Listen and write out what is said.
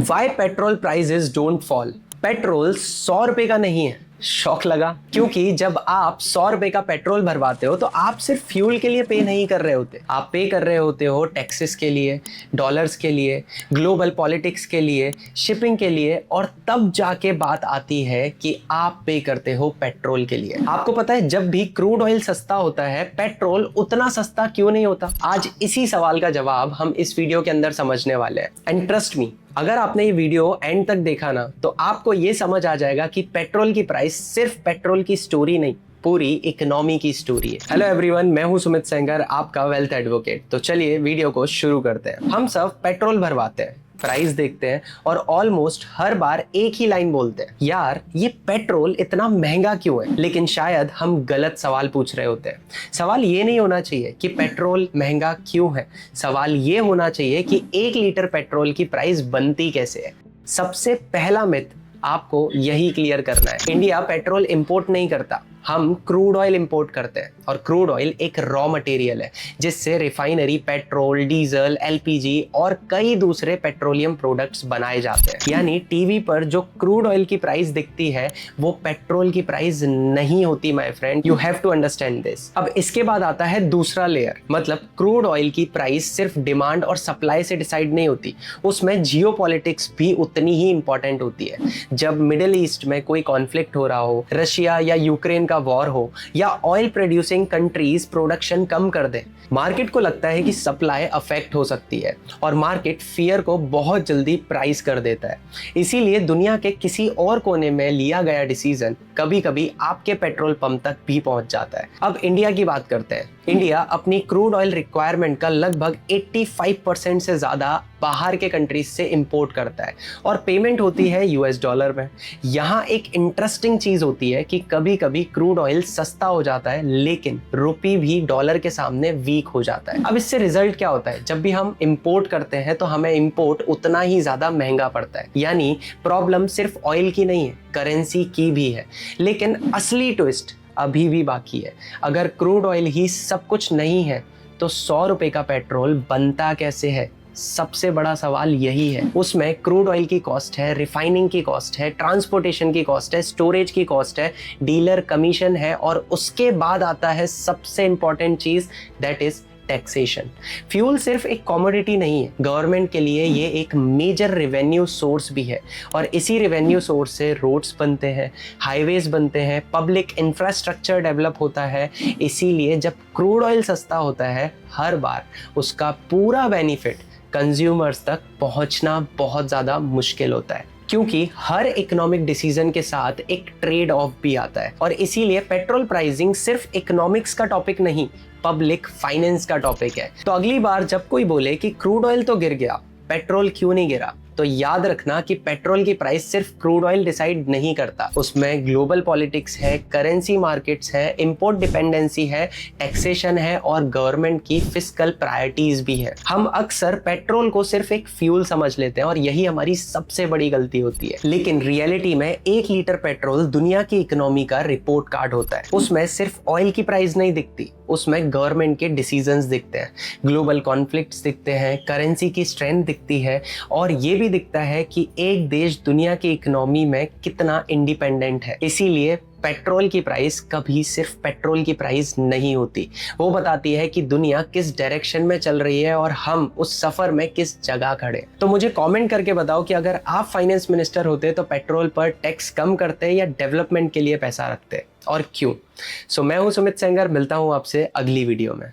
Y petrol prices don't fall. Petrol 100 रुपए का नहीं है। शौक लगा? क्योंकि जब आप 100 रुपए का पेट्रोल भरवाते हो तो आप सिर्फ फ्यूल के लिए पे नहीं कर रहे होते, आप पे कर रहे होते हो टैक्सेस के लिए, डॉलर्स के लिए, ग्लोबल पॉलिटिक्स के लिए, शिपिंग के लिए, और तब जाके बात आती है कि आप पे करते हो पेट्रोल के लिए। आपको पता है जब भी क्रूड ऑयल सस्ता होता है, पेट्रोल उतना सस्ता क्यों नहीं होता? आज इसी सवाल का जवाब हम इस वीडियो के अंदर समझने वाले हैं। एंड ट्रस्ट मी, अगर आपने ये वीडियो एंड तक देखा ना तो आपको ये समझ आ जाएगा कि पेट्रोल की प्राइस सिर्फ पेट्रोल की स्टोरी नहीं, पूरी इकोनॉमी की स्टोरी है। हेलो एवरीवन, मैं हूं सुमित सेंगर, आपका वेल्थ एडवोकेट। तो चलिए वीडियो को शुरू करते हैं। हम सब पेट्रोल भरवाते हैं, प्राइस देखते हैं और ऑलमोस्ट हर बार एक ही लाइन बोलते हैं, यार ये पेट्रोल इतना महंगा क्यों है? लेकिन शायद हम गलत सवाल पूछ रहे होते हैं। सवाल ये नहीं होना चाहिए कि पेट्रोल महंगा क्यों है, सवाल ये होना चाहिए कि 1 लीटर पेट्रोल की प्राइस बनती कैसे है। सबसे पहला मिथ आपको यही क्लियर करना है। इंडिया पेट्रोल इंपोर्ट नहीं करता, हम क्रूड ऑयल इंपोर्ट करते हैं। और क्रूड ऑयल एक रॉ मटेरियल है जिससे रिफाइनरी पेट्रोल, डीजल, एलपीजी और कई दूसरे पेट्रोलियम प्रोडक्ट्स बनाए जाते हैं। यानी टीवी पर जो क्रूड ऑयल की प्राइस दिखती है वो पेट्रोल की प्राइस नहीं होती my friend, you have to understand this. अब इसके बाद आता है दूसरा लेयर, मतलब क्रूड ऑयल की प्राइस सिर्फ डिमांड और सप्लाई से डिसाइड नहीं होती, उसमें जियोपॉलिटिक्स भी उतनी ही इंपॉर्टेंट होती है। जब मिडिल ईस्ट में कोई कॉन्फ्लिक्ट हो रहा हो, रशिया या यूक्रेन का वॉर हो, या ऑयल प्रोड्यूसिंग कंट्रीज प्रोडक्शन कम कर दे, मार्केट को लगता है कि सप्लाई अफेक्ट हो सकती है और मार्केट फियर को बहुत जल्दी प्राइस कर देता है। इसीलिए दुनिया के किसी और कोने में लिया गया डिसीजन कभी कभी आपके पेट्रोल पंप तक भी पहुंच जाता है। अब इंडिया की बात करते हैं। इंडिया अपनी क्रूड ऑयल रिक्वायरमेंट का लगभग 85% से ज्यादा बाहर के कंट्रीज से इंपोर्ट करता है और पेमेंट होती है यूएस डॉलर में। यहाँ एक इंटरेस्टिंग चीज होती है कि कभी कभी क्रूड ऑयल सस्ता हो जाता है लेकिन रुपी भी डॉलर के सामने वीक हो जाता है। अब इससे रिजल्ट क्या होता है? जब भी हम इंपोर्ट करते हैं तो हमें इंपोर्ट उतना ही ज्यादा महंगा पड़ता है। यानी प्रॉब्लम सिर्फ ऑयल की नहीं है, करेंसी की भी है। लेकिन असली ट्विस्ट अभी भी बाकी है। अगर क्रूड ऑयल ही सब कुछ नहीं है तो 100 रुपए का पेट्रोल बनता कैसे है? सबसे बड़ा सवाल यही है। उसमें क्रूड ऑयल की कॉस्ट है, रिफाइनिंग की कॉस्ट है, ट्रांसपोर्टेशन की कॉस्ट है, स्टोरेज की कॉस्ट है, डीलर कमीशन है, और उसके बाद आता है सबसे इंपॉर्टेंट चीज, दैट इज टैक्सेशन। फ्यूल सिर्फ एक कमोडिटी नहीं है, गवर्नमेंट के लिए ये एक मेजर रेवेन्यू सोर्स भी है। और इसी रेवेन्यू सोर्स से रोड्स बनते हैं, हाईवेज बनते हैं, पब्लिक इंफ्रास्ट्रक्चर डेवलप होता है। इसीलिए जब क्रूड ऑयल सस्ता होता है, हर बार उसका पूरा बेनिफिट कंज्यूमर्स तक पहुंचना बहुत ज़्यादा मुश्किल होता है, क्योंकि हर इकोनॉमिक डिसीजन के साथ एक ट्रेड ऑफ भी आता है। और इसीलिए पेट्रोल प्राइसिंग सिर्फ इकोनॉमिक्स का टॉपिक नहीं, पब्लिक फाइनेंस का टॉपिक है। तो अगली बार जब कोई बोले कि क्रूड ऑयल तो गिर गया, पेट्रोल क्यों नहीं गिरा, तो याद रखना कि पेट्रोल की प्राइस सिर्फ क्रूड ऑयल डिसाइड नहीं करता। उसमें ग्लोबल पॉलिटिक्स है, करेंसी मार्केट्स है, इंपोर्ट डिपेंडेंसी है, टैक्सेशन है और गवर्नमेंट की फिस्कल प्रायोरिटीज भी है। हम अक्सर पेट्रोल को सिर्फ एक फ्यूल समझ लेते हैं और यही हमारी सबसे बड़ी गलती होती है। लेकिन रियलिटी में 1 लीटर पेट्रोल दुनिया की इकोनॉमी का रिपोर्ट कार्ड होता है। उसमें सिर्फ ऑयल की प्राइस नहीं दिखती, उसमें गवर्नमेंट के डिसीजंस दिखते हैं, ग्लोबल कॉन्फ्लिक्ट्स दिखते हैं, करेंसी की स्ट्रेंथ दिखती है, और ये भी दिखता है कि एक देश दुनिया की इकोनॉमी में कितना इंडिपेंडेंट है। इसीलिए पेट्रोल की प्राइस कभी सिर्फ पेट्रोल की प्राइस नहीं होती, वो बताती है कि दुनिया किस डायरेक्शन में चल रही है और हम उस सफर में किस जगह खड़े। तो मुझे कमेंट करके बताओ कि अगर आप फाइनेंस मिनिस्टर होते तो पेट्रोल पर टैक्स कम करते या डेवलपमेंट के लिए पैसा रखते, और क्यों? मैं हूं सुमित सेंगर, मिलता हूं आपसे अगली वीडियो में।